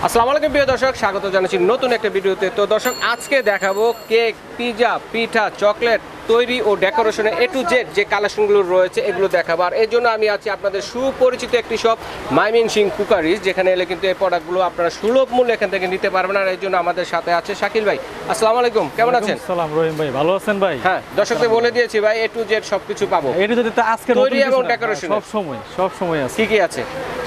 আসসালামু আলাইকুম প্রিয় দর্শক, স্বাগত জানাচ্ছি নতুন একটা ভিডিওতে। তো দর্শক, আজকে দেখাবো কেক, পিৎজা, পিঠা, চকলেট তৈরি ও ডেকোরেশনে A to Z যে কালেকশনগুলো রয়েছে এগুলো দেখাবো। আর এর জন্য আমি আছি আপনাদের সুপরিচিত একটি শপ ময়মনসিংহ কুকারিজ, যেখানে এলে কিন্তু এই প্রোডাক্টগুলো আপনারা সুলভ মূল্যে এখান থেকে নিতে পারবেন। আর এর জন্য আমাদের সাথে আছে শাকিল ভাই। আসসালামু আলাইকুম, কেমন আছেন? আসসালাম রহিম ভাই, ভালো আছেন ভাই? হ্যাঁ, দর্শকদের বলে দিয়েছি ভাই A to Z সবকিছু পাবো। এটা যদি আজকে তৈরি এবং ডেকোরেশন সব সময় আছে। কি কি আছে?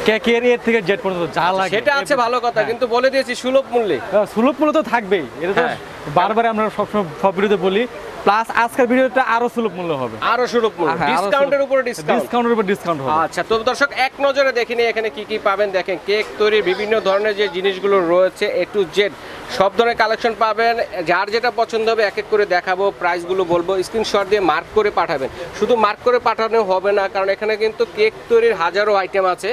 কেকের এর থেকে জেড পর্যন্ত যা লাগে সেটা আছে, ভালো কথা, কিন্তু বলে দিয়েছি সুলভ মূল্যে। সুলভ মূল্য তো থাকবেই, এটা তো বারবার আমরা সবসময় সব ভিডিওতে বলি। প্লাস আজকের ভিডিওটা আরো সুলভ মূল্য হবে, আরো সুলভ মূল্য, ডিসকাউন্টের উপরে ডিসকাউন্ট হবে। আচ্ছা, তো দর্শক এক নজরে দেখিনি এখানে কি কি পাবেন। দেখেন, কেক তৈরির বিভিন্ন ধরনের যে জিনিসগুলো রয়েছে A to Z সব ধরনের কালেকশন পাবেন। যার যেটা পছন্দ হবে এক এক করে দেখাবো, প্রাইসগুলো বলবো, স্ক্রিনশট দিয়ে মার্ক করে পাঠাবেন। শুধু মার্ক করে পাঠানো হবে না, কারণ এখানে কিন্তু কেক তৈরির হাজারো আইটেম আছে।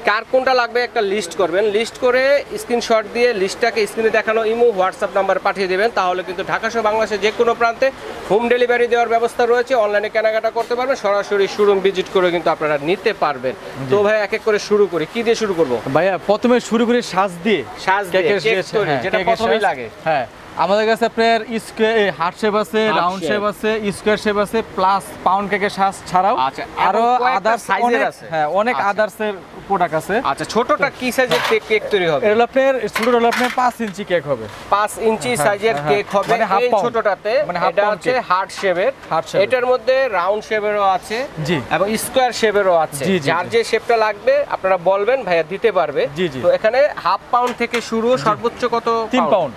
কার কোনটা লাগবে একটা লিস্ট করবেন, লিস্ট করে স্ক্রিনশট দিয়ে লিস্টটাকে স্ক্রিনে দেখানো ইমো হোয়াটসঅ্যাপ নাম্বার পাঠিয়ে দেবেন। তাহলে কিন্তু ঢাকা সহ বাংলাদেশের যে কোনো প্রান্তে হোম ডেলিভারি দেওয়ার ব্যবস্থা রয়েছে। অনলাইনে কেনাকাটা করতে পারবেন, সরাসরি শোরুম ভিজিট করে কিন্তু আপনারা নিতে পারবেন। তো ভাই এক এক করে শুরু করি, কি দিয়ে শুরু করবো ভাইয়া? প্রথমে শুরু করি সাজ দিয়ে, যেটা প্রথমেই লাগে। হ্যাঁ, আমাদের কাছে আপনার স্কোয়ার হার্ট শেপ আছে, রাউন্ড শেপ আছে, স্কোয়ার শেপ আছে, প্লাস পাউন্ড কেকের সাজ ছাড়াও আরো আদার্স সাইজের আছে। হ্যাঁ, অনেক আদার্স এর প্রোডাক্ট আছে। আচ্ছা, ছোটটা কি সাইজের কেক তৈরি হবে? এটা আপনার ছোটটা হলো আপনার 5 ইঞ্চি কেক হবে। 5 ইঞ্চি সাইজের কেক হবে। এই ছোটটাতে এটা হচ্ছে হার্ট শেপের, এটার মধ্যে রাউন্ড শেপেরও আছে এবং স্কোয়ার শেপেরও আছে। যার যে শেপটা লাগবে আপনারা বলবেন, ভাইয়া দিতে পারবে। তো এখানে হাফ পাউন্ড থেকে শুরু, সর্বোচ্চ কত?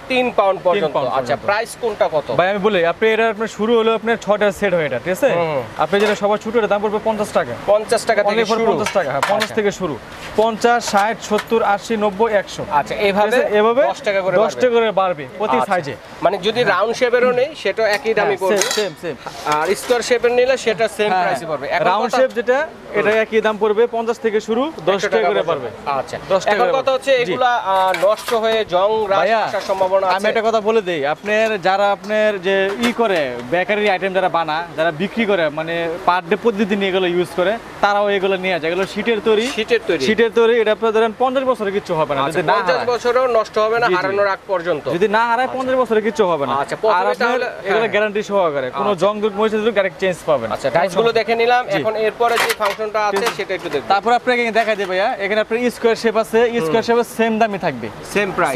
3 পাউন্ড পর্যন্ত। আচ্ছা, প্রাইস কোনটা কত? ভাই আমি বলি, আপনি এটা আপনার শুরু হলো আপনার 6টা সেট হয়, এটা ঠিক আছে? আপনি যেটা সবার ছোট, এর দাম পড়বে 50 টাকা। 50 টাকা থেকে শুরু। 50 টাকা, হ্যাঁ, 50 থেকে শুরু। 50, 60, 70, 80, 90, 100। আচ্ছা, এভাবে 10 টাকা করে বাড়বে প্রতি সাইজে। মানে যদি রাউন্ড শেপেরও নেই সেটা একই দামই পড়বে, সেম। আর স্কয়ার শেপের নিলে সেটা সেম প্রাইসে পড়বে। রাউন্ড শেপ যেটা, এটা একই দাম পড়বে, 50 থেকে শুরু, 10 টাকা করে পড়বে। আচ্ছা, এখন কথা হচ্ছে এগুলা নষ্ট হয়ে জং রাশ আসার সম্ভাবনা আছে। আমি একটা কথা বলে দেই, আপনার যারা আপনার যে করে বেকারি আইটেম যারা যারা বিক্রি করে, মানে পার ডে প্রতিদিন এগুলো ইউজ করে, তারাও এগুলো নিয়ে যায়। এগুলো শীটের তৈরি, এটা আপনার ধরেন 50 বছরে কিছু হবে না। যদি 50 বছরও নষ্ট হবে না, হারানোর আগ পর্যন্ত। যদি না হারায় 50 বছরে কিছু হবে না। আচ্ছা, আর আপনার এগুলো গ্যারান্টি সহকারে, কোনো জং দুধ মরিচা দুধ ডাইরেক্ট চেঞ্জ পাবেন। আচ্ছা, ডাইসগুলো দেখে নিলাম। এখন এরপরে যে ফাংশনটা আছে সেটা একটু দেখব। তারপর আপনাকে দেখাই দেব ভাইয়া, এখানে আপনার স্কয়ার শেপ আছে, স্কয়ার শেপে সেম দামই থাকবে,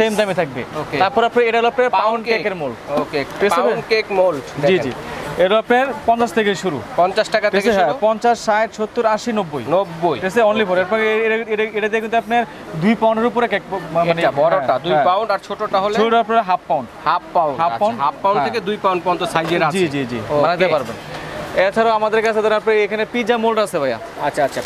সেম দামে থাকবে। তারপর আপনার এটা হলো আপনার পাউন্ড কেকের মোল্ড। ওকে, পাউন্ড কেক মোল্ড। জি, এটা আপনার 50 থেকে শুরু, 50 টাকা থেকে শুরু। 50, 60, 70, 80, 90 ঠিক আছে, অনলি ফর। এরপর এটা দিয়ে কিন্তু আপনার 2 পাউন্ডের উপরে কেক, মানে বড়টা 2 পাউন্ড আর ছোটটা হলে ছোট আপনার হাফ পাউন্ড থেকে 2 পাউন্ড পর্যন্ত সাইজের আছে। জি বানাতে পারবেন। এছাড়াও আমাদের কাছে ধরেন আপনার এখানে পিৎজা মোল্ড আছে ভাইয়া। আচ্ছা,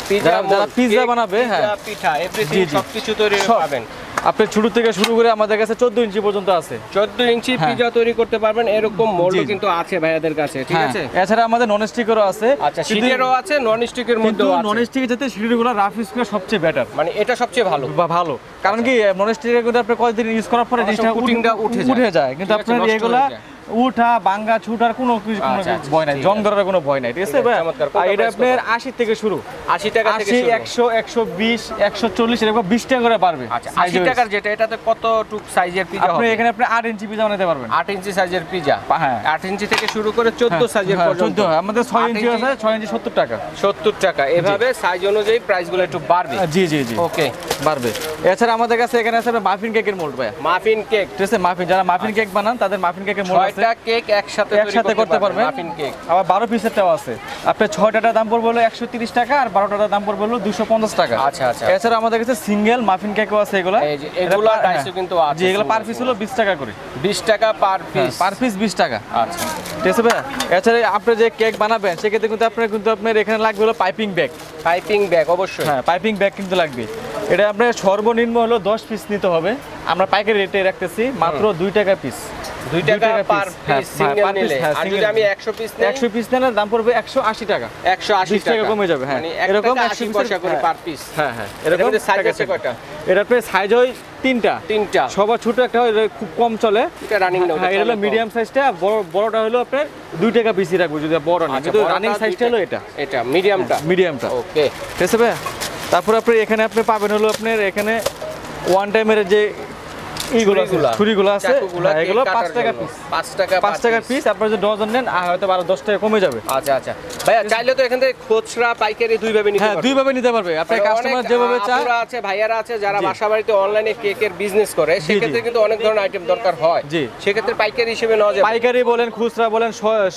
পিৎজা বানাবে, হ্যাঁ, পিঠা এভরিথিং সবকিছু তৈরি পাবেন। আপনি ছোট থেকে শুরু করে আমাদের কাছে 14 ইঞ্চি পর্যন্ত আছে। 14 ইঞ্চি পিৎজা তৈরি করতে পারবেন, এরকম মোল্ড কিন্তু আছে ভাইয়াদের কাছে, ঠিক আছে? এছাড়া আমাদের নন স্টিকেরও আছে। আচ্ছা, শীটেরও আছে, নন স্টিকের মধ্যেও আছে। নন স্টিকের যাতে শীটগুলো রাফ ইউজ করে সবচেয়ে বেটার, মানে এটা সবচেয়ে ভালো। কারণ কি নন স্টিকের কিন্তু আপনি কয়েকদিন ইউজ করার পরে জিনিসটা উঠে যায়, কিন্তু আপনার এগুলা উঠা ভাঙা ছুটার কোনো ভয় নাই, জং ধরার কোনো ভয় নাই, ঠিক আছে ভাই? আর এটা আপনার 80 থেকে শুরু, 80 টাকা থেকে শুরু, 100, 120, 140 এরকম 20 টাকা করে পারবে। আচ্ছা, 80 টাকার যেটা, এটাতে কতটুক সাইজের পিৎজা হবে? আপনি এখানে আপনি 8 ইঞ্চি পিৎজা বানাতে পারবেন। 8 ইঞ্চি সাইজের পিৎজা, হ্যাঁ, 8 ইঞ্চি থেকে শুরু করে 14 সাইজের পর্যন্ত। 14, আমাদের 6 ইঞ্চি আছে, 6 ইঞ্চি 70 টাকা। 70 টাকা, এভাবে সাইজ অনুযায়ী প্রাইসগুলো একটু বাড়বে। জি ওকে, বাড়বে। এছাড়া আমাদের কাছে এখানে আছে মাফিন কেকের মোল্ড ভাই। মাফিন কেক, ঠিক আছে, যারা মাফিন কেক বানান তাদের মাফিন কেকের মোল্ড আছে। 6টা কেক একসাথে করতে পারবেন মাফিন কেক। আবার 12 পিসেরটাও আছে। আপনার 6টার দাম পড়বে হলো 130 টাকা, আর 12টার দাম পড়বে হলো 250 টাকা। আচ্ছা। এছাড়া আমাদের কাছে সিঙ্গেল মাফিন কেকও আছে। এগুলা ডাইসও কিন্তু আছে। জি, এগুলো পার পিস হলো 20 টাকা করে। 20 টাকা পার পিস 20 টাকা। আচ্ছা, ঠিক আছে ভাই। এছাড়া আপনি যে কেক বানাবেন সেক্ষেত্রে কিন্তু আপনার এখানে লাগবে হলো পাইপিং ব্যাগ। অবশ্যই, হ্যাঁ, পাইপিং ব্যাগ কিন্তু লাগবে। এটা আপনার সর্বনিম্ন হলো 10 পিস নিতে হবে। আমরা পাইকারি রেটে রাখতেছি মাত্র 2 টাকা পিস। 2 টাকা পার পিস সিঙ্গেল নিলে। আর যদি আমি 100 পিস নেই, 100 পিস নেন দাম পড়বে 180 টাকা। 180 টাকা কমে যাবে, হ্যাঁ, মানে এরকম 80 পয়সা করে পার পিস। হ্যাঁ, এরকম সাইজ আছে কয়টা? এটা আপনার সাইজ হয় 3টা। সবার ছোট একটা হয়, খুব কম চলে, এটা রানিং না। এটা হলো মিডিয়াম সাইজটা, বড়টা হলো আপনার 2 টাকা পিসই রাখবো যদি বড় না, কিন্তু রানিং সাইজটা হলো এটা মিডিয়ামটা। ওকে, ঠিক আছে ভাই। তারপর আপনি এখানে আপনি পাবেন হলো আপনার এখানে ওয়ান টাইমের যে এইগুলো ছুরিগুলো আছে, চাকুগুলা হ্যাঁ, এগুলো কেক 5 কাটার টাকা জন্য। পিস, 5 টাকা পিস। আপনারা যদি ডজন নেন হয়তো 10 টাকা কমে যাবে। আচ্ছা আচ্ছা ভাইয়া, চাইলে তো এখান থেকে খুচরা পাইকারি দুই ভাবে নিতে হ্যাঁ, পারবে। দুই ভাবে নিতে পারবে, আপনার কাস্টমার যেভাবে চায়। আপুরা আছে, ভাইয়ারা আছে যারা বাসা বাড়িতে অনলাইনে কেকের বিজনেস করে, সেক্ষেত্রে কিন্তু অনেক ধরনের আইটেম দরকার হয়। জি। সেক্ষেত্রে পাইকারি হিসেবে নেওয়া যাবে। পাইকারি বলেন খুচরা বলেন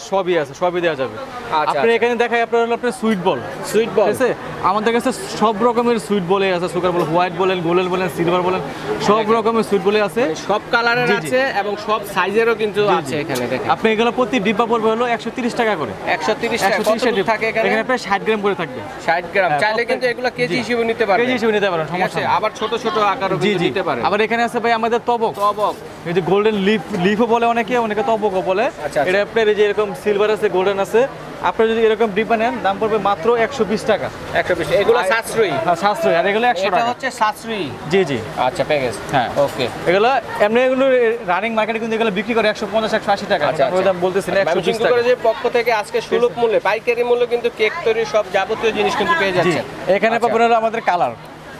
সবই আছে, সবই দেওয়া যাবে। আচ্ছা, আপনি এখানে দেখাই আপনার হলো আপনার সুইট বল, সুইট বল ঠিক আছে? আমাদের কাছে সব রকমের সুইট বলে আছে, সুগার বল, হোয়াইট বলেন, গোল্ডেন বলেন, সিলভার বলেন, সব রকমের সুইট বলে আছে। সব কালারের জি, জি। আছে এবং সব সাইজেরও কিন্তু আছে এখানে দেখেন। আপনি এগুলো প্রতি ডিব্বা পড়বে হলো 130 টাকা করে। 130 টাকা 130 কতটুকু থাকে এখানে? এখানে প্রায় 60 গ্রাম করে থাকবে। 60 গ্রাম। হ্যাঁ, চাইলে কিন্তু এগুলো কেজি হিসেবে নিতে পারবেন। কেজি হিসেবে নিতে পারেন, ঠিক সমস্যা আছে। নেই। আবার ছোট ছোট আকারও জি কিন্তু জি নিতে পারেন। আবার এখানে আছে ভাই আমাদের তবক, তবক। এই যে গোল্ডেন লিফও বলে অনেকে, অনেকে তবকও বলে। আচ্ছা। এটা আপনার এই যে এরকম সিলভার আছে, গোল্ডেন আছে। আপনি যদি এরকম ডিব্বা নেন দাম পড়বে মাত্র 120 টাকা। 120। এগুলো সাশ্রয়ী। হ্যাঁ, সাশ্রয়ী। আর এগুলো 100 এটা টাকা। হচ্ছে সাশ্রয়ী। জি জি আচ্ছা, প্যাকেজ। হ্যাঁ, ওকে। এগুলো এমনি এগুলো রানিং মার্কেটে কিন্তু এগুলো বিক্রি করে 150 180 টাকা। আচ্ছা, ওই দাম বলতেছি না, 120 টাকা। যে পক্ষ থেকে আজকে সুলভ মূল্যে পাইকারি মূল্য কিন্তু কেক তৈরির সব যাবতীয় জিনিস কিন্তু পেয়ে জি, যাচ্ছেন। এখানে আচ্ছা। পাবেন হলো আমাদের কালার,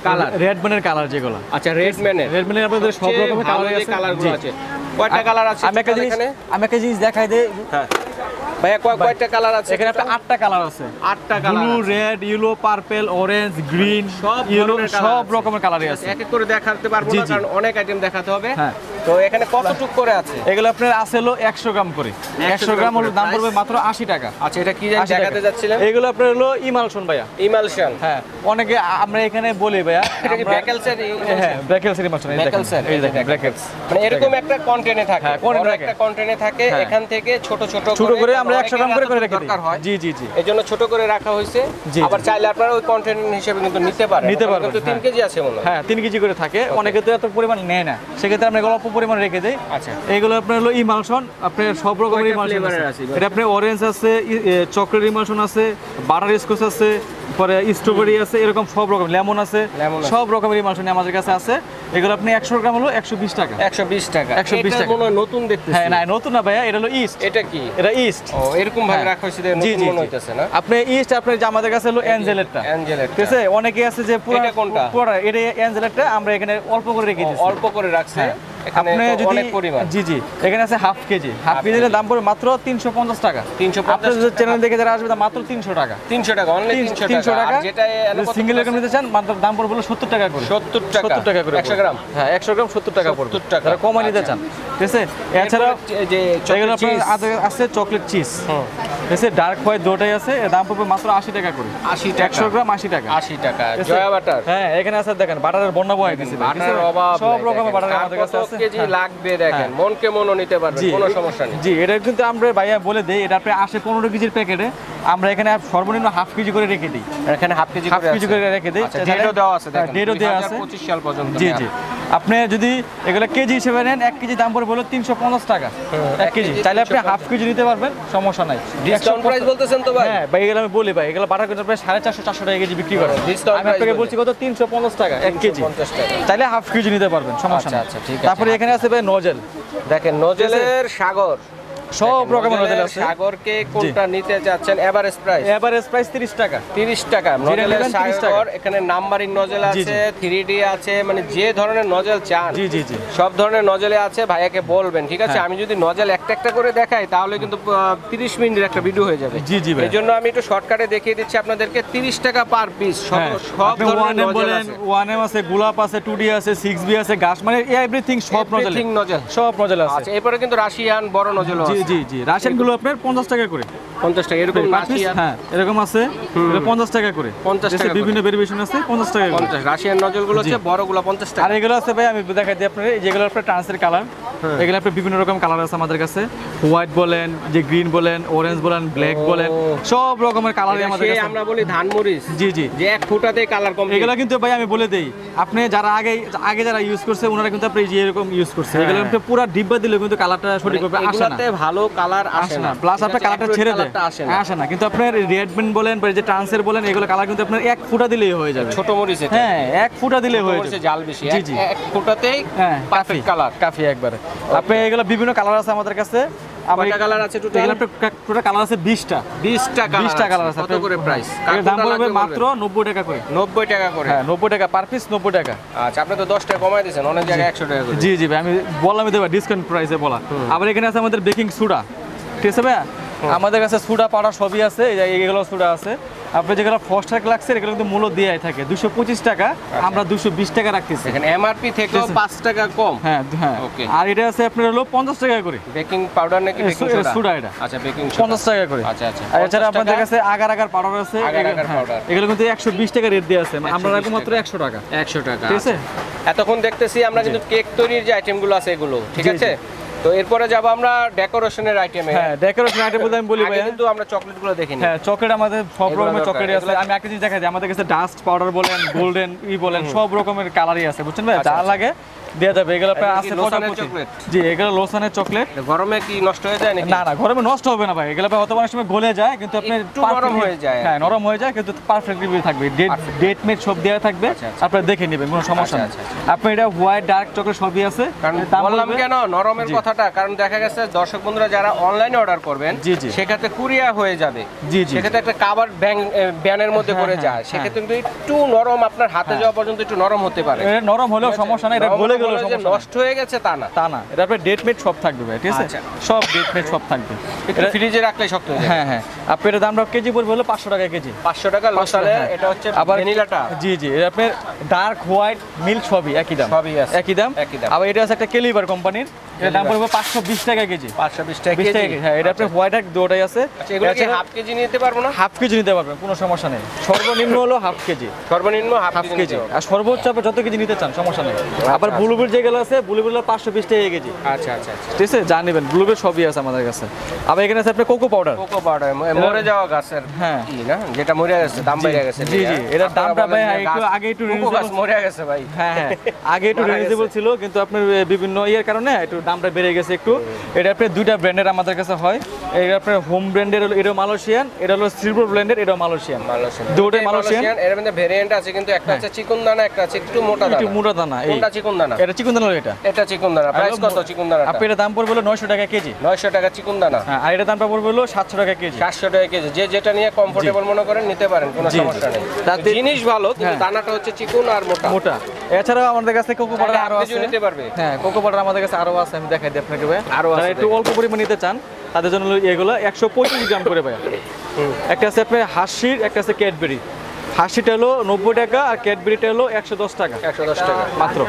কালার। রেড ম্যানের কালার যেগুলো। আচ্ছা, রেডম্যানের। রেডম্যানের আপনাদের সব রকমের কালার আছে। কালারগুলো জি। আছে। কয়টা কালার আছে আমি একটা জিনিস এখানে? দেখাই দেই। হ্যাঁ ভাইয়া, কয়টা কালার আছে এখানে আপনার 8টা কালার আছে। 8টা colour. Blue, red, yellow, purple, orange, green, সব ইয়েলো, ধরনের colour সব আছে। রকমের কালারই আছে। এক এক করে দেখাতে পারবো জি, না, জি। কারণ অনেক আইটেম দেখাতে হবে। হ্যাঁ। তো এখানে কতটুক করে আছে? এগুলো আপনার আছে হলো 100 গ্রাম করে। 100 গ্রাম হলো দাম পড়বে মাত্র 80 টাকা। আচ্ছা, এটা কি জানি 80 টাকা। দেখাতে যাচ্ছিলেন? এগুলো আপনার হলো ইমালশন ভাইয়া। ইমালশন। হ্যাঁ, অনেকে আমরা এখানে বলি ভাইয়া, এটা কি আমরা- ব্র্যাকেলসের? হ্যাঁ, ব্র্যাকেলসের ইমালশন। এই দেখেন, ব্র্যাকেলসের, এই দেখেন ব্র্যাকেলস। মানে এরকম একটা কন্টেনে থাকে। হ্যাঁ, container বড় থাকে। একটা কন্টেনে থাকে। হ্যাঁ। এখান থেকে ছোট ছোট ছোট করে আমরা অনেকের 100 গ্রাম করে এতটুকু রেখে দিই। দরকার হয়। জি জি জি। এই জন্য ছোট করে রাখা হয়েছে। জি, আবার জি। চাইলে আপনারা ওই কন্টেনার হিসেবে কিন্তু নিতে পারেন। নিতে ওখানে পারবেন, কিন্তু 3 হ্যাঁ। কেজি আছে মনে হয়। হ্যাঁ, 3 কেজি করে থাকে। অনেকে তো এত পরিমাণ নেয় না, সেক্ষেত্রে আমরা এগুলো অল্প পরিমাণ রেখে দেই। আচ্ছা। এইগুলো আপনার হলো ইমালশন, আপনার সব রকমের কয়টা ইমালশন flavor-এর আছে। আছে? এটা আপনার অরেঞ্জ আছে, চকলেট ইমালশন আছে, বাটার স্কচ আছে, পরে স্ট্রবেরি আছে, এরকম সব রকম, লেমন আছে, লেমন আছে। সব রকমের ইমালশন আমাদের কাছে আছে। এগুলো আপনি 100 গ্রাম হলো 120 টাকা। 120 টাকা। 120 এটা টাকা। মনে হয় নতুন দেখতেছি। হ্যাঁ, না নতুন না ভাইয়া, এটা হলো ইস্ট। এটা কি? এটা ইস্ট। ও, এরকম ভাবে হ্যাঁ। রাখা হয়েছে দেখে জি নতুন জি মনে জি। হইতেছে না? আপনি ইস্ট, আপনার যে আমাদের কাছে হলো অ্যাঞ্জেলেরটা। অ্যাঞ্জেলেরটা। ঠিক আছে, অনেকে আছে যে পুরো এটা কোনটা? পুরো এটা অ্যাঞ্জেলেরটা আমরা এখানে অল্প করে রেখে দিয়েছি। অল্প করে রাখছে। হ্যাঁ। এখানে আপনি তো যদি অনেক পরিমাণ। জি জি, এখানে আছে হাফ কেজি। হাফ Half কেজির কেজি। দাম পড়বে মাত্র 350 টাকা। 350 আপনার যদি চ্যানেল দেখে যারা আসবে মাত্র 300 টাকা। 300 টাকা, অনলি 300 300 টাকা। টাকা। আর যেটা সিঙ্গেল এরকম নিতে চান মাত্র দাম পড়বে হলো 70 টাকা করে। 70 টাকা। 70 টাকা করে 100 গ্রাম। হ্যাঁ, 100 গ্রাম 70 টাকা পড়বে। 70 টাকা। যারা কমাই নিতে আচ্ছা। চান, ঠিক আছে। এছাড়া এই যে এগুলো চকলেট আপনার চিজ। আছে চকলেট চিজ, হুম। ঠিক আছে। ডার্ক হোয়াইট দুটোই আছে, এর দাম পড়বে মাত্র 80 টাকা করে। 80 টাকা। 100 গ্রাম 80 টাকা। 80 টাকা। ঠিক আছে? জয়া বাটার। হ্যাঁ, এখানে আছে দেখেন বাটারের বন্যা বয়ে দিয়েছে। বাটার অভাব সব নাই, রকমের দেখেন। বাটার কার আমাদের কাছে কত আছে। কেজি হ্যাঁ। লাগবে দেখেন, মন কে মনও নিতে পারবেন, জি, কোনো সমস্যা নেই। জি, এটা কিন্তু আমরা ভাইয়া বলে দেই, এটা প্রায় আসে 15 কেজির প্যাকেটে। আমরা এখানে সর্বনিম্ন হাফ কেজি করে রেখে দিই। এখানে হাফ কেজি হাফ কেজি করে রেখে দিই। আচ্ছা, ডেটও দেওয়া আছে দেখেন। ডেটও দেওয়া আছে। 2025 সাল পর্যন্ত। জি জি। আপনি যদি এগুলো কেজি হিসেবে নেন, 1 কেজি দাম পড়বে হলো 350 টাকা। 1 কেজি। চাইলে আপনি হাফ কেজি নিতে পারবেন, সমস্যা নাই। ডিসকাউন্ট প্রাইস বলতেছেন তো ভাই? হ্যাঁ ভাই, এগুলো আমি বলি ভাই, এগুলো বাটার কিন্তু প্রায় 450 400 টাকা কেজি বিক্রি করে। discount আমি আপনাকে price বলছি কত, 350 টাকা 1 কেজি। 350 টাকা। চাইলে হাফ কেজি নিতে পারবেন, সমস্যা আচ্ছা, নেই। আচ্ছা, ঠিক আছে। তারপরে এখানে আছে ভাই নজেল, দেখেন নজেলের সাগর। সব দেখেন, রকমের নজেল নজেলের আছে। সাগরকে কোনটা নিতে যাচ্ছেন? এভারেজ প্রাইস এভারেজ প্রাইস 30 টাকা। 30 টাকা। নজেলের নেবেন 30 টাকা। সাগর, এখানে নাম্বারিং নজেল জি, আছে, 3D আছে, মানে যে ধরনের নজেল চান জি জি জি। সব ধরনের নজেলে আছে। ভাইয়াকে বলবেন, ঠিক আছে? হ্যাঁ। আমি যদি নজেল একটা একটা করে দেখাই তাহলে কিন্তু 30 মিনিটের একটা ভিডিও হয়ে যাবে। জি, জি ভাই। এই জন্য আমি একটু শর্টকাটে দেখিয়ে দিচ্ছি আপনাদেরকে। 30 টাকা পার পিস, হ্যাঁ, সব আপনি ধরনের 1M নজেল বলেন, আছে। 1M আছে, গোলাপ আছে, 2D আছে, 6B আছে, গাছ, মানে এভরিথিং সব নজেল। Everything nozzle. সব নজেল আছে। আচ্ছা, এরপরে কিন্তু রাশিয়ান বড় নজেলও জি আছে। জি জি। রাশিয়ান গুলো আপনার 50 টাকা করে। 50 টাকা এরকম পার পিস, রাশিয়ান। হ্যাঁ, এরকম আছে। এটা 50 টাকা করে। 50 দেশে টাকা করে। বিভিন্ন ভেরিয়েশন আছে, 50 টাকা করে। 50 রাশিয়ান নজলগুলো হচ্ছে বড়গুলো 50 টাকা। আর এগুলো আছে ভাই, আমি দেখাই দিই আপনাদের, যেগুলো আপনার ট্রান্সের কালার। এগুলো আপনার বিভিন্ন রকম কালার আছে আমাদের কাছে। হোয়াইট বলেন, যে গ্রিন বলেন, অরেঞ্জ বলেন, ব্ল্যাক বলেন, সব রকমের কালারই আমাদের সেই কাছে। আমরা বলি ধানমরিচ। জি জি। যে এক ফুটাতেই কালার কমপ্লিট। এগুলো কিন্তু ভাই আমি বলে দেই, আপনি যারা আগে যারা ইউজ করছে ওনারা কিন্তু আপনি যে এরকম ইউজ করছে, এগুলো কিন্তু পুরো ডিব্বা দিলে কিন্তু কালারটা সঠিকভাবে আসে না। এগুলাতে ভালো কালার আসে না, প্লাস আপনার কালারটা ছেড়ে দেয়, আসে না। কিন্তু আপনার রেডমেন বলেন বা যে ট্রান্সের বলেন, এগুলো কালার কিন্তু আপনার 1 ফুটা দিলেই হয়ে যাবে। ছোট মরিচ এটা। হ্যাঁ, 1 ফুটা দিলে হয়ে মরিচে যাবে। জাল বেশি। জি, জি। এক ফুটাতেই হ্যাঁ, পারফেক্ট কালার। কাফি একবারে। আপনি এগুলো বিভিন্ন কালার আছে আমাদের কাছে। কয়টা কালার আছে টোটাল? এগুলো টোটাল কালার আছে 20টা। 20টা কালার আছে। কত করে প্রাইস? এর দাম পড়বে মাত্র 90 টাকা করে। 90 টাকা করে? হ্যাঁ 90 টাকা পার পিস, 90 টাকা। আচ্ছা, আপনি তো 10 টাকা কমায় দিয়েছেন, অনেক জায়গায় 100 টাকা করে। জি জি ভাই, আমি বললামই দেবা ডিসকাউন্ট প্রাইসে বলা। আবার এখানে আছে আমাদের বেকিং সোডা, ঠিক আছে ভাই? আমাদের কাছে সোডা পাউডার সবই আছে, এই যে এগুলো সোডা আছে। আপনি যেগুলো ফস্টার লাগছে এগুলো কিন্তু মূল্য দেয়াই থাকে 225 টাকা, আমরা 220 টাকা রাখতেছি। এখানে এমআরপি থেকেও 5 টাকা কম। হ্যাঁ হ্যাঁ, ওকে। আর এটা আছে আপনার হলো 50 টাকা করে। বেকিং পাউডার নাকি বেকিং সোডা? সোডা এটা। আচ্ছা, বেকিং সোডা 50 টাকা করে। আচ্ছা আচ্ছা। আর এছাড়া আপনাদের কাছে আগার আগার পাউডার আছে, আগার হ্যাঁ, পাউডার। এগুলো কিন্তু 120 টাকা রেট দেওয়া আছে, আমরা রাখবো মাত্র 100 টাকা। 100 টাকা, ঠিক আছে। এতক্ষণ দেখতেছি আমরা কিন্তু কেক তৈরির যে আইটেমগুলো আছে এগুলো, ঠিক আছে। তো এরপরে যাব আমরা ডেকোরেশনের আইটেমে। হ্যাঁ, ডেকোরেশন আইটেম বলতে আমি বলি ভাই, কিন্তু আমরা চকলেটগুলো দেখিনি। হ্যাঁ, চকলেট আমাদের সব এগুলো রকমের দরকার, চকলেট আছে। এগুলো- আমি একটা জিনিস দেখাই দিই, আমাদের কাছে ডাস্ট পাউডার বলেন, গোল্ডেন বলেন, সব রকমের কালারই আছে, বুঝছেন ভাই? যা লাগে দেয়া যাবে। এগুলো আপনার এগুলো কি আছে লোসানের পটাপটি। চকলেট? জি, এগুলো লোসানের চকলেট। গরমে কি নষ্ট হয়ে যায় নাকি? না না, গরমে নষ্ট হবে না ভাই, এগুলো হয়তো অনেক সময় গলে যায়, কিন্তু আপনি একটু নরম হয়ে যায়। হ্যাঁ, নরম হয়ে যায়, কিন্তু পারফেক্টলি থাকবে। ডেট মেট সব দেওয়া থাকবে, আচ্ছা, আচ্ছা। আপনারা দেখে নেবেন, কোনো সমস্যা নেই। আচ্ছা, আচ্ছা, আপনি এটা হোয়াইট ডার্ক চকলেট সবই আছে। কারণ দাম বললাম পড়বে- কেন নরমের জি। কথাটা, কারণ দেখা গেছে দর্শক বন্ধুরা যারা অনলাইনে অর্ডার করবেন, জি, জি। সেক্ষেত্রে কুরিয়ার হয়ে যাবে। জি, জি। সেক্ষেত্রে একটা কাভার ব্যানের মধ্যে হ্যাঁ, পড়ে হ্যাঁ, যায়, হ্যাঁ। সেক্ষেত্রে কিন্তু একটু নরম, আপনার হাতে যাওয়া পর্যন্ত একটু নরম হতে পারে। এটা নরম হলেও সমস্যা নাই, এটা নরম গলে হলে গেলেও যে সমস্যা নাই। নষ্ট হয়ে গেছে তা না। তা না, এটা আপনার ডেট মেট সব থাকবে ভাই, ঠিক আছে। আচ্ছা। সব ডেট মেট সব থাকবে। একটু ফ্রিজে রাখলে শক্ত হয়ে যায়। হ্যাঁ হ্যাঁ, আপনার এটা দামটা কেজি পড়বে হলো 500 টাকা কেজি। 500 টাকা লোসালে, হ্যাঁ। এটা হচ্ছে আবার ভ্যানিলাটা। জি জি, এটা আপনার ডার্ক হোয়াইট মিল্ক সবই একই দাম। সবই আছে। একই দাম। একই দাম। আবার এটা আছে একটা কেলিবার কোম্পানির, এর দাম পড়বে 520 টাকা কেজি। 520 টাকা 20 টাকা কেজি। কেজি। হ্যাঁ, এটা আপনার হোয়াইট আর দুটোই আছে। আচ্ছা, এগুলো কি হাফ কেজি নিতে পারবো না? হাফ কেজি নিতে পারবেন, কোনো সমস্যা নেই। সর্বনিম্ন হলো হাফ কেজি। সর্বনিম্ন হাফ হাফ কেজি কেজি, নিতে পারবো। আর সর্বোচ্চ আপনি যত কেজি নিতে চান সমস্যা নেই। আবার আচ্ছা। ব্লুবেরি যেগুলো আছে, ব্লুবেরি 520 টাকা কেজি। আচ্ছা আচ্ছা আচ্ছা। ঠিক আছে, যা নেবেন ব্লুবেরি সবই আছে আমাদের কাছে। আবার এখানে আছে আপনার কোকো পাউডার। কোকো পাউডার মরে যাওয়া গাছের, হ্যাঁ। কি না, যেটা মরে গেছে, দাম বেড়ে গেছে। জি জি, এটার আপনারা দামটা বলেন ভাই যে একটু গাছ- আগে একটু কোকো গাছ reasonable- মরে গেছে ভাই। হ্যাঁ হ্যাঁ, আগে একটু মারা রিজনেবল গেছে। ছিল, কিন্তু আপনার বিভিন্ন ইয়ের কারণে একটু দামটা বেড়ে গেছে একটু। এটা আপনার দুইটা ব্র্যান্ডের আমাদের কাছে হয়। এটা আপনার হোম ব্র্যান্ডের, এটা মালয়েশিয়ান, এটা হলো সিলভার ব্র্যান্ডের, এটা মালয়েশিয়ান। দুটোই মালয়েশিয়ান। এর মধ্যে ভেরিয়েন্ট আছে, কিন্তু একটা আছে চিকন দানা, একটা আছে একটু মোটা একটু দানা। মোটা দানা। এই কোনটা চিকন দানা? এটা চিকন দানা, এটা এটা চিকন দানা। প্রাইস কত চিকন দানাটা? আপনি এটা দাম পড়বে হলো 900 টাকা কেজি। 900 টাকা চিকন দানা। হ্যাঁ, আর এটা দামটা পড়বে হলো 700 টাকা কেজি। 700 টাকা কেজি। যে যেটা নিয়ে কমফোর্টেবল মনে করেন নিতে পারেন, কোনো জি, সমস্যা নেই। তাতে- জিনিস ভালো, কিন্তু হ্যাঁ। দানাটা হচ্ছে চিকন আর মোটা। মোটা। এছাড়াও আমাদের কাছে কোকো পাউডার চাইলে আরো হাফ আছে। কেজিও নিতে পারবে। হ্যাঁ, কোকো পাউডার আমাদের কাছে আরো আছে, আমি দেখাই দিই আপনাকে ভাই। আরো আছে, যারা একটু অল্প পরিমাণে নিতে চান তাদের জন্য হলো এগুলো 125 গ্রাম করে ভাই। একটা আছে আপনার হার্শির, একটা আছে ক্যাডবেরি। হার্শিটা হলো 90 টাকা, আর ক্যাডবেরিটা হলো 110 টাকা 110 টাকা মাত্র।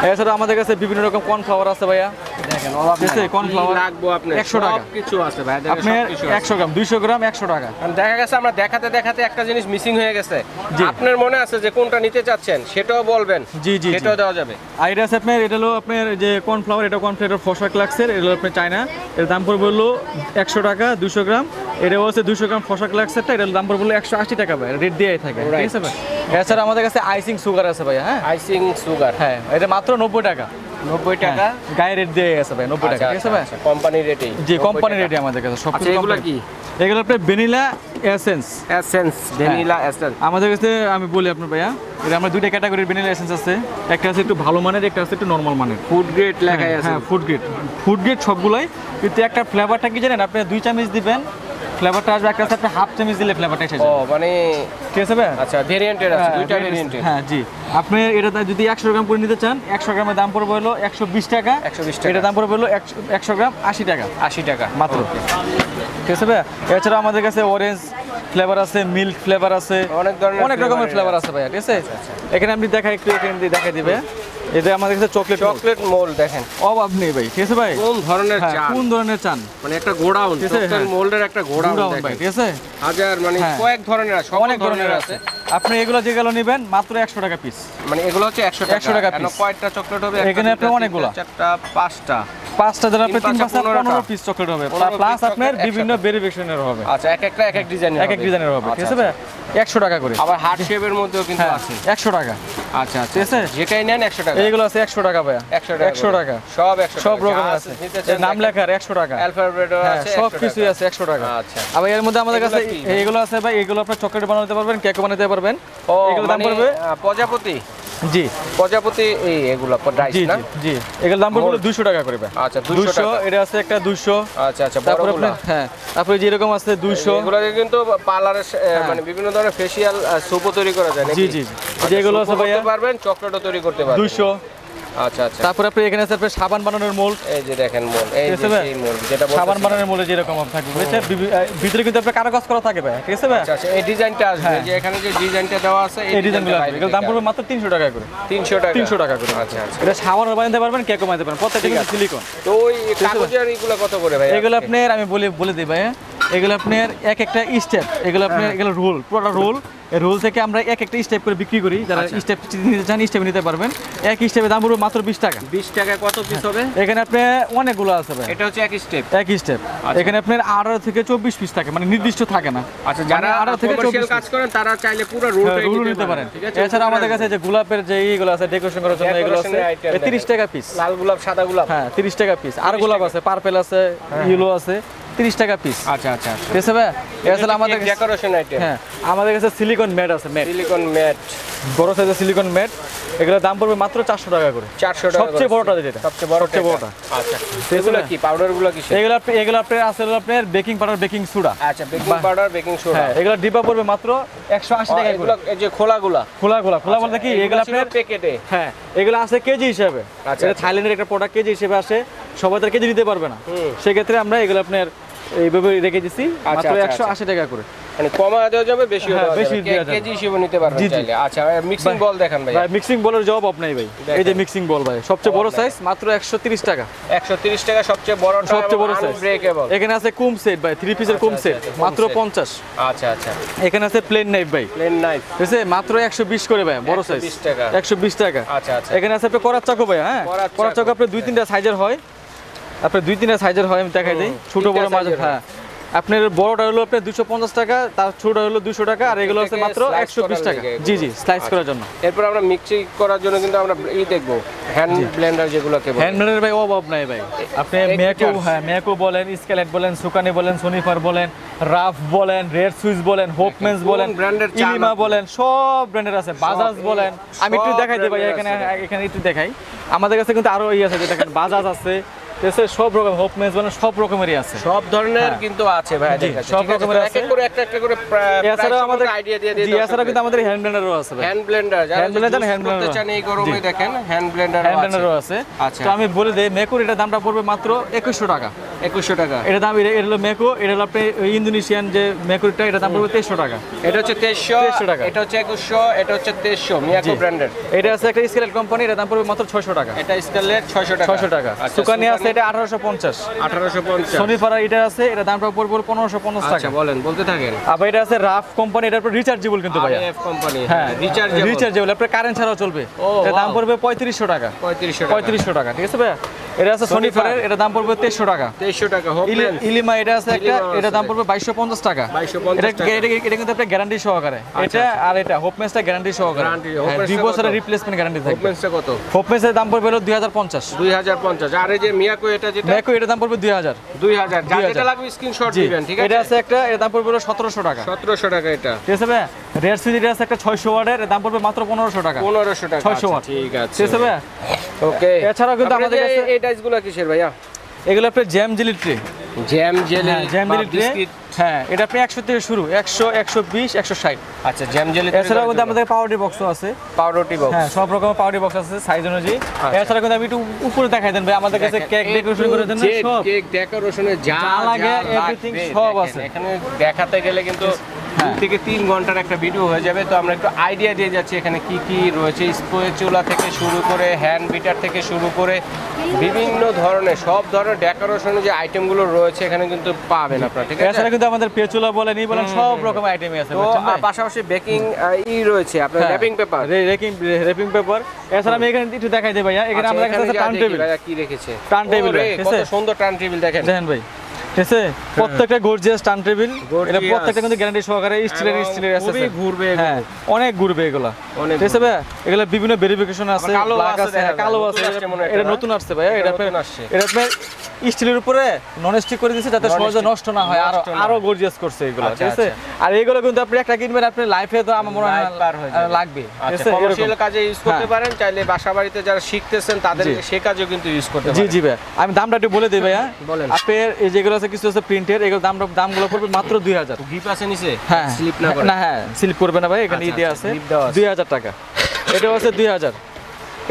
এছাড়া আমাদের কাছে বিভিন্ন রকম কর্নফ্লাওয়ার আছে ভাইয়া। দেখেন, অভাব ঠিক আছে, নাই। কর্নফ্লাওয়ার কি লাগবো আপনার? 100 টাকা। কিছু আছে ভাই, দেখেন, আপনার সবকিছু আছে। 100 গ্রাম, 200 গ্রাম 100 টাকা। কারণ দেখা গেছে আমরা দেখাতে দেখাতে একটা জিনিস মিসিং হয়ে গেছে। জি। আপনার মনে আছে যে কোনটা নিতে চাচ্ছেন, সেটাও বলবেন। জি, জি, জি। সেটাও দেওয়া যাবে। আর এটা আছে আপনার, এটা হলো আপনার যে কর্নফ্লাওয়ার, এটা কর্নফ্লাওয়ার ফসা ক্লাক্সের, এটা হলো আপনার চায়না। এর দাম পড়বে হলো 100 টাকা 200 গ্রাম। এটাও আছে 200 গ্রাম ফসা ক্লাক্সেরটা, এটার দাম পড়বে হলো 180 টাকা ভাই, রেট দেওয়াই থাকে। ঠিক আছে ভাই। এছাড়া আমাদের কাছে আইসিং সুগার আছে ভাই। হ্যাঁ আইসিং সুগার হ্যাঁ, এটা মাত্র 90 টাকা। 90 টাকা। গায়ে রেট দিয়ে গেছে ভাই, 90 টাকা। ঠিক আছে ভাই। কোম্পানি রেটেই। জি, কোম্পানি রেটে আমাদের কাছে সব। আচ্ছা, এগুলো কি? এগুলো আপনার vanilla essence. Essence, vanilla essence. আমাদের কাছে আমি বলি আপনার ভাইয়া, এটা আমরা দুইটা ক্যাটাগরির ভ্যানিলা এসেন্স আছে। একটা আছে একটু ভালো মানের, একটা আছে একটু নরমাল মানের। ফুড গ্রেড লেখাই আছে। হ্যাঁ, ফুড গ্রেড। ফুড গ্রেড সবগুলাই, কিন্তু একটা ফ্লেভারটা কি জানেন, আপনি 2 চামচ দিবেন ফ্লেভারটা আসবে, একটা আছে আপনি হাফ চামচ দিলে ফ্লেভারটা এসে ও যাবে। মানে ঠিক আছে ভাই। আচ্ছা, ভেরিয়েন্টের আছে, দুইটা ভেরিয়েন্টের। হ্যাঁ জি, আপনি এটা যদি 100 গ্রাম করে নিতে চান, 100 গ্রামের দাম পড়বে হলো 120 টাকা। 120 টাকা। এটা দাম পড়বে হলো 100 গ্রাম 80 টাকা 80 টাকা মাত্র। ঠিক আছে ভাই। এছাড়া আমাদের কাছে অরেঞ্জ ফ্লেভার আছে, মিল্ক ফ্লেভার আছে, অনেক ধরনের অনেক রকমের ফ্লেভার আছে ভাইয়া। ঠিক আছে, এখানে আপনি দেখা একটু এখানে দিয়ে দেখাই দিবে। এটা আমাদের কাছে চকলেট চকলেট মোল্ড দেখেন, অভাব নেই ভাই। ঠিক আছে ভাই। কোন ধরনের হ্যাঁ, চান, কোন ধরনের চান, মানে একটা গোডাউন, ঠিক আছে, চকলেট হ্যাঁ। মোল্ডের একটা গোডাউন গোডাউন ভাই। দেখেন। ঠিক আছে, হাজার মানে হ্যাঁ। কয়েক ধরনের আছে, অনেক ধরনের আছে। আপনি এগুলো যেগুলো নেবেন মাত্র 100 টাকা পিস। মানে এগুলো হচ্ছে 100 টাকা। 100 টাকা কেন, piece। কয়টা চকলেট হবে? এখানে আপনি অনেকগুলো। 4টা 5টা। 5টা ধরে আপনি 3 5 5 15 15 পিস চকলেট হবে, 15 প্লাস piece আপনার chocolate বিভিন্ন 100 ভেরিয়েশনের হবে। আচ্ছা, এক একটা এক এক ডিজাইনের এক এক ডিজাইনের হবে। ঠিক আছে ভাই, 100 টাকা করে। আবার হার্ট শেপের মধ্যেও কিন্তু হ্যাঁ, আছে। 100 টাকা। আচ্ছা আচ্ছা, ঠিক আছে? যেটাই নেন 100 টাকা। এইগুলো আছে 100 টাকা ভাইয়া। 100 টাকা 100 টাকা। সব 100 টাকা। সব যা রকম আছে। নিতে এর চান নাম লেখা আর 100 টাকা। অ্যালফাবেটও হ্যাঁ, আছে, সব 100 কিছুই টাকা। আছে 100 টাকা। আচ্ছা। আবার এর মধ্যে আমাদের এগুলো কাছে কি? এইগুলো আছে ভাই, এগুলো আপনি চকলেট বানাতে পারবেন, কেকও বানাতে পারবেন। ও এগুলো দাম মানে পড়বে প্রজাপতি। জি প্রজাপতি এগুলো ডাইস জি না? জি এগুলোর দাম পড়বে 200 টাকা করে ভাই। আচ্ছা 200 টাকা। এটা আছে একটা 200। আচ্ছা আচ্ছা তারপর বড়গুলো। আপনার হ্যাঁ তারপরে যেরকম আছে 200। এগুলো কিন্তু পার্লারে মানে বিভিন্ন ধরনের ফেশিয়াল সোপও তৈরি করা যায় নাকি? জি জি যেগুলো আছে ভাইয়া করতে পারবেন, চকলেটও তৈরি করতে পারবেন। 200। আচ্ছা আচ্ছা। তারপর আপনি এখানে আছে আপনার সাবান বানানোর মোল্ড। এই যে দেখেন মোল, এই যে ঠিক আছে ভাই? সেই মোল যেটা বলতেছি। সাবান বানানোর মোল্ডে যেরকম থাকবে বুঝছেন, ভিতরে কিন্তু আপনার কারুকাজ করা থাকে ভাই, ঠিক আছে ভাই? আচ্ছা আচ্ছা, এই ডিজাইনটা আসবে, হ্যাঁ। যে এখানে যে ডিজাইনটা দেওয়া আছে এই ডিজাইনগুলো আসবে, এগুলোর দাম পড়বে মাত্র 300 টাকা করে। 300 টাকা। 300 টাকা করে। আচ্ছা আচ্ছা। এটা সাবানও বানাতে পারবেন, কেকও বানাতে পারবেন, প্রত্যেকটা কিন্তু সিলিকন। তো ওই কাগজের এগুলো কত করে ভাই? এগুলো আপনার আমি বলে দিই ভাই, এগুলো আপনার এক একটা স্টেপ, এগুলো আপনার এগুলো রোল, পুরোটা রোল। এই রোল থেকে আমরা এক একটা স্টেপ করে বিক্রি করি, যারা স্টেপ নিতে চান স্টেপ নিতে পারবেন। এক স্টেপের দাম পড়বে মাত্র 20 টাকা। 20 টাকায় কত পিস হবে? এখানে আপনার অনেকগুলো আছে ভাই, এটা হচ্ছে এক স্টেপ। এক স্টেপ। এখানে আপনার 18 থেকে 24 পিস থাকে, মানে নির্দিষ্ট থাকে না। আচ্ছা, যারা 18 থেকে 24 কাজ করেন তারা চাইলে পুরো রোলটাই রোল নিতে পারেন। ঠিক আছে। এছাড়া আমাদের কাছে যে গোলাপের যে এইগুলো আছে ডেকোরেশন করার জন্য, এগুলো আছে 30 টাকা পিস। লাল গোলাপ, সাদা গোলাপ। হ্যাঁ 30 টাকা পিস। আর গোলাপ আছে, পার্পল আছে, ইয়েলো আছে, 30 টাকা পিস। আচ্ছা আচ্ছা আচ্ছা। ঠিক আছে ভাই? এছাড়া আমাদের ডেকোরেশন আইটেম। হ্যাঁ আমাদের কাছে সিলিকন ম্যাট আছে, ম্যাট, সিলিকন ম্যাট, বড় সাইজের সিলিকন ম্যাট। এগুলোর দাম পড়বে মাত্র 400 টাকা করে। 400 টাকা। সবচেয়ে বড়টা যেটা, সবচেয়ে সবচেয়ে বড়টা। আচ্ছা, এগুলো কি পাউডারগুলো কি? এগুলো আপনার আছে হলো আপনার বেকিং পাউডার, বেকিং সোডা। আচ্ছা, বেকিং পাউডার, বেকিং সোডা। হ্যাঁ এগুলো ডিব্বা পড়বে মাত্র 180 টাকা করে। এগুলো এই যে খোলাগুলা, খোলা বলতে কি এগুলো আপনার প্যাকেটে। হ্যাঁ এগুলো আছে কেজি হিসাবে। আচ্ছা, এটা থাইল্যান্ডের একটা প্রোডাক্ট, কেজি হিসেবে আসে, সবাই তার কেজি নিতে পারবে না। হুম। সেক্ষেত্রে আমরা এগুলো আপনার এইভাবে রেখে দিচ্ছি মাত্র আচ্ছা, 180 টাকা করে। মানে কমা দেওয়া যাবে, বেশি হ্যাঁ, দেওয়া বেশি যাবে, দেওয়া যাবে। কেজি হিসেবে নিতে পারবেন জি, জি। চাইলে। আচ্ছা, মিক্সিং বল দেখান ভাই। ভাই মিক্সিং বলের জব আপনাই ভাই, এই যে মিক্সিং বল ভাই, সবচেয়ে বড় সাইজ মাত্র 130 টাকা। 130 টাকা সবচেয়ে বড়টা, সবচেয়ে বড় সাইজ। আনব্রেকেবল। এখানে আছে কুম সেট ভাই, 3 পিসের কুম সেট, আচ্ছা, মাত্র কুম সেট। 50। আচ্ছা আচ্ছা। এখানে আছে প্লেন নাইফ ভাই, প্লেন নাইফ, ঠিক আছে, মাত্র 120 করে ভাই, বড় সাইজ 120 টাকা। 120 টাকা। আচ্ছা আচ্ছা। এখানে আছে আপনার করার চাকু ভাই, হ্যাঁ করার করার চাকু আপনার 2-3টা সাইজের হয়, আপনার 2-3টা সাইজের হয়, আমি দেখাই দিই। ছোট বড় তিনটা মাঝে, size-এর হ্যাঁ আপনার বড়টা হলো আপনার 250 টাকা, তার ছোটটা হলো 200 টাকা, আর এগুলো হচ্ছে মাত্র slice 120 করার টাকা। লেগে জি জি, স্লাইস করার জন্য। এরপর আমরা মিক্সিং করার জন্য কিন্তু আমরা দেখবো হ্যান্ড ব্লেন্ডার, যেগুলোকে বলে। হ্যান্ড ব্লেন্ডার ভাই অভাব নাই ভাই, আপনি ম্যাকো, হ্যাঁ ম্যাকো বলেন, স্কেলেট বলেন, সুকানি বলেন, সোনিফার বলেন, রাফ বলেন, রেড সুইচ বলেন, হোপমেন্স বলেন, ব্র্যান্ডের ইলিমা বলেন, সব ব্র্যান্ডের আছে, বাজাজ বলেন। আমি একটু দেখাই দিই ভাই, এখানে এখানে একটু দেখাই। আমাদের কাছে কিন্তু আরো আছে, যে দেখেন বাজাজ আছে, সব রকম, হোপমেন্স বলেন, সব রকমেরই আছে, সব ধরনের কিন্তু আছে ভাই, জি, দেখেন সব রকমের আছে। এক এক করে একটা করে এছাড়াও আমাদের আইডিয়া দিয়ে দিই। জি, এছাড়াও কিন্তু আমাদের হ্যান্ড ব্লেন্ডারও আছে ভাই, hand Blender, hand Blender, hand করতে ব্লেন্ডার চান এই গরমে, দেখেন হ্যান্ড ব্লেন্ডার হ্যান্ড ব্লেন্ডারও আছে। আচ্ছা। তো আমি বলে দেই, মেকোর এটার দামটা পড়বে মাত্র 2100 টাকা। 2100 টাকা। এটা দাম, এটা হলো মেকো, এটা হলো আপনি ইন্দোনেশিয়ান যে মেকোরটা, এটা দাম পড়বে 2300 টাকা। এটা হচ্ছে 2300 টাকা। এটা হচ্ছে 2100, এটা হচ্ছে 2300 মিয়াকো ব্র্যান্ডের। এটা আছে একটা স্কেলেট কোম্পানি, এটা দাম পড়বে মাত্র 600 টাকা। এটা স্কেলেট 600 টাকা। 600 টাকা। সুকানি আছে, এটা 1850। 1850। সোনিপারা এটা আছে, এটা দামটা পড়বে 1550 টাকা। আচ্ছা বলেন, বলতে থাকেন। আবার এটা আছে রাফ কোম্পানি, এটা পুরো রিচার্জেবল কিন্তু ভাই, আরএফ কোম্পানি। হ্যাঁ রিচার্জেবল। রিচার্জেবল, আপনার কারেন্ট ছাড়াও চলবে। এটা দাম wow। পড়বে 3500 টাকা। 3500 টাকা। 3500 টাকা, ঠিক আছে ভাই? এটা আছে সোনিপারের, এটা দাম পড়বে 2300 টাকা। 2300 টাকা। হোপমেন্স, ইলিমা এটা আছে একটা, ইলিমা এটা আছে। দাম পড়বে 2250 টাকা। 2250 এটা টাকা। এটা কিন্তু আপনার গ্যারান্টি সহকারে, এটা আর এটা হোপমেন্সটা গ্যারান্টি সহকারে, Guarantee, হ্যাঁ, হোপমেন্সটা 2 বছরের কত? রিপ্লেসমেন্ট গ্যারান্টি থাকবে। হোপমেন্সটা কত? হোপমেন্সের দাম পড়বে হলো 2050। 2050। আর এই যে মিয়াকো, এটা যেটা ম্যাকো এটা দাম পড়বে 2000। 2000। যার 2000 যেটা লাগবে স্ক্রিনশট জি, দিবেন, ঠিক আছে? এটা আছে একটা, এর দাম পড়বে হলো 1700 টাকা। 1700 টাকা এটা। ঠিক আছে ভাই? রেড সুইচ এটা আছে একটা 600 ওয়াটের, এর দাম পড়বে মাত্র 1500 টাকা। 1500 টাকা। 600 ওয়াট। আচ্ছা, ঠিক আছে। ঠিক আছে ভাই? ওকে। এছাড়াও কিন্তু আমাদের কাছে এই ডাইসগুলো কিসের ভাইয়া? এগুলো আপনার jam jelly tray, jam jelly, jam jelly tray, biscuit. হ্যাঁ এটা আপনি 100 থেকে শুরু, 100, 120, 160। আচ্ছা, জ্যাম জেলি। এছাড়াও কিন্তু আমাদের পাউডার বক্সও আছে, পাউরুটি বক্স। হ্যাঁ সব রকমের পাউডার বক্স আছে সাইজ অনুযায়ী। এছাড়া কিন্তু আমি একটু উপরে দেখাই দেন ভাই, আমাদের কাছে কেক ডেকোরেশন করে দেন না সব, কেক ডেকোরেশনে যা লাগে, everything সব দেখেন, আছে। এখানে দেখাতে গেলে কিন্তু 2 থেকে 3 ঘন্টার একটা ভিডিও হয়ে যাবে। তো আমরা একটু আইডিয়া দিয়ে যাচ্ছি এখানে কি কি রয়েছে। স্পোচুলা থেকে শুরু করে, হ্যান্ড বিটার থেকে শুরু করে বিভিন্ন ধরনের, সব ধরনের ডেকোরেশনের যে আইটেমগুলো রয়েছে এখানে কিন্তু পাবেন আপনারা, ঠিক আছে? এছাড়া কিন্তু আমাদের পেচুলা বলেন, ই বলেন, সব রকম আইটেমই আছে। তো বুঝছেন ভাই? পাশাপাশি বেকিং রয়েছে আপনার, হ্যাঁ, র্যাপিং পেপার। Wrapping paper. এছাড়া আমি এখানে একটু দেখাই দেই ভাইয়া, এখানে আমাদের কাছে টার্ন টেবিল, কি রেখেছে? টার্ন টেবিল, ওরে, ঠিক কত আছে? সুন্দর টার্ন টেবিল দেখেন। দেখেন ভাই, ঠিক আছে? প্রত্যেকটা গর্জিয়াস টার্ন টেবিল, এটা Gorgeous। প্রত্যেকটা কিন্তু গ্যারান্টি সহকারে স্টিলের আছে। খুবই ঘুরবে এগুলো। হ্যাঁ অনেক ঘুরবে এগুলা, অনেক ঠিক আছে ভাই? এগুলা বিভিন্ন ভেরিফিকেশন আছে, কালো ব্ল্যাক আছে, আছে, দেখা হ্যাঁ, যায়। কালো নতুন আছে। আসছে মনে হয় এটা এটা, নতুন আসছে ভাইয়া, এটা নতুন আপনার, আসছে। এটা আপনার স্টিলের উপরে নন স্টিক করে দিয়েছে যাতে সহজে নষ্ট না হয়, আরো নষ্ট না আরো হয়। গর্জিয়াস করছে এগুলো, আচ্ছা, ঠিক আছে? আর এগুলো কিন্তু আপনি একটা কিনবেন, আপনি লাইফে তো আমার মনে হয় Life পার হয়ে যাবে। লাগবে, ঠিক আচ্ছা, আছে? কমার্শিয়াল এরকম। কাজে ইউজ করতে হ্যাঁ। পারেন, চাইলে বাসা বাড়িতে যারা শিখতেছেন তাদের জি। সে কাজেও কিন্তু ইউজ করতে জি পারেন। জি ভাই, আমি দামটা একটু বলে দিই ভাইয়া। বলেন। আপনার এই যেগুলো আছে কিছু আছে প্রিন্টের, এগুলো দামগুলো পড়বে মাত্র 2000। গ্রিপ আছে নিচে, হ্যাঁ, স্লিপ না করে। না, হ্যাঁ স্লিপ করবে না ভাই, এখানে আচ্ছা, দিয়ে আচ্ছা, আছে grip দেওয়া আছে। 2000 টাকা। এটা আছে 2000,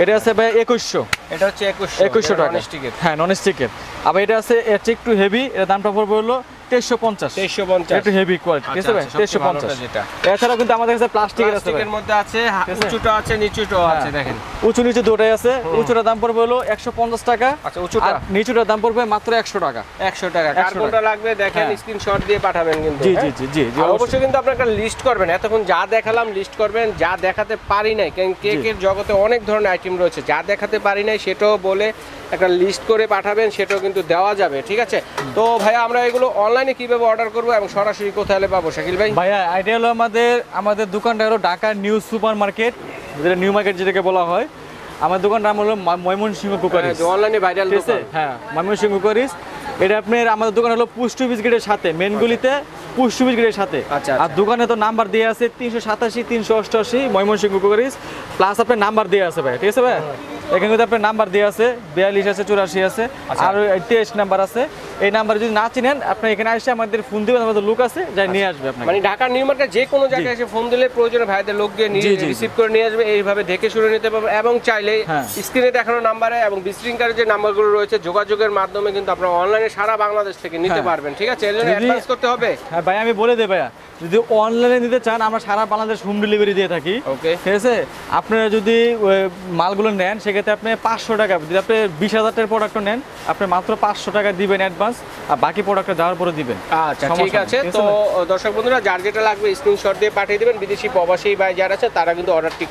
এটা আছে ভাই 2100। এটা হচ্ছে 2100 টাকা, ননস্টিকের। হ্যাঁ নন স্টিকের। আবার এটা আছে এর চেয়ে একটু হেভি, এর দামটা পড়বে হলো 2350। 2350 একটু হেভি কোয়ালিটি, ঠিক আছে ভাই? আচ্ছা, সবচেয়ে ভালোটা 2350। যেটা। এছাড়াও কিন্তু আমাদের কাছে প্লাস্টিকের আছে ভাই, প্লাস্টিকের মধ্যে আছে, ঠিক আছে? উঁচুটা আছে, নিচুটাও আছে, হ্যাঁ। দেখেন। উঁচু নিচু দুটোই আছে। উঁচুটার দাম পড়বে হলো 150 টাকা, আচ্ছা, উঁচুটা আর নিচুটার দাম পড়বে মাত্র 100 টাকা। 100 টাকা। 100 কার কোনটা লাগবে দেখেন, হ্যাঁ। স্ক্রিনশট দিয়ে পাঠাবেন কিন্তু। জি, হ্যাঁ? জি, জি, জি, জি, আর অবশ্যই। অবশ্যই কিন্তু আপনারা একটা লিস্ট করবেন, এতক্ষণ যা দেখালাম লিস্ট করবেন, যা দেখাতে পারি নাই, কারণ কেকের জগতে অনেক ধরনের আইটেম রয়েছে, যা দেখাতে পারি নাই সেটাও বলে একটা লিস্ট করে পাঠাবেন, সেটাও কিন্তু দেওয়া যাবে, ঠিক আছে? তো ভাইয়া আমরা এগুলো অনলাইনে কিভাবে অর্ডার করবো এবং সরাসরি কোথায় পাবো শাকিল ভাই? ভাইয়া আইডিয়া হলো আমাদের দোকানটা হলো ঢাকা নিউ সুপার মার্কেট, যেটা নিউ মার্কেট যেটাকে বলা হয়। আমার দোকানটার নাম হলো ময়মনসিংহ কুকারিজ, অনলাইনে ভাইরাল ঠিক আছে? হ্যাঁ, ময়মনসিংহ কুকারিজ। এটা আপনার আমাদের দোকান হলো পুষ্ট বিস্কিটের সাথে, মেন গলিতে পুষ্ট বিস্কিটের সাথে। আচ্ছা, আর দোকানে তো নাম্বার দেওয়া আছে 387 388 ময়মনসিংহ কুকারিজ, প্লাস আপনার নাম্বার দেওয়া আছে ভাই, ঠিক আছে ভাই? এখানে কিন্তু আপনার নাম্বার দেওয়া আছে 42 আছে, 84 আছে, আর 23 নাম্বার আছে। এই নাম্বার যদি না চিনেন, আপনি এখানে এসে আমাদের ফোন দিবেন, আমাদের লোক আছে যাই নিয়ে আসবে আপনাকে। মানে ঢাকা নিউ মার্কেট যে কোনো জায়গায় এসে ফোন দিলে প্রয়োজনে ভাইদের লোক গিয়ে জি, জি, রিসিভ করে নিয়ে আসবে, এইভাবে দেখে শুনে নিতে পারবে। এবং চাইলে হ্যাঁ। স্ক্রিনে দেখানো নাম্বারে এবং ভিজিটিং কার্ডের যে নাম্বারগুলো রয়েছে যোগাযোগের মাধ্যমে কিন্তু আপনারা অনলাইনে সারা বাংলাদেশ থেকে নিতে হ্যাঁ। পারবেন, ঠিক আছে? এর জন্য যদি- অ্যাডভান্স করতে হবে। হ্যাঁ ভাই, আমি বলে দেই ভাইয়া, যদি অনলাইনে নিতে চান আমরা সারা বাংলাদেশ হোম ডেলিভারি দিয়ে থাকি, ওকে। ঠিক আছে? আপনারা যদি মালগুলো নেন সেক্ষেত্রে আপনি 500 টাকা, যদি আপনি 20,000 টাকার প্রোডাক্টও নেন, আপনি মাত্র 500 টাকা দিবেন অ্যাডভান্স, আর বাকি প্রোডাক্টটা দেওয়ার পরে দিবেন। আচ্ছা, সমস্যা ঠিক নেই, আছে। ঠিক তো ভাই? দর্শক বন্ধুরা, যার যেটা লাগবে স্ক্রিনশট দিয়ে পাঠিয়ে দিবেন। বিদেশি প্রবাসী ভাই যারা আছে তারা কিন্তু অর্ডারটি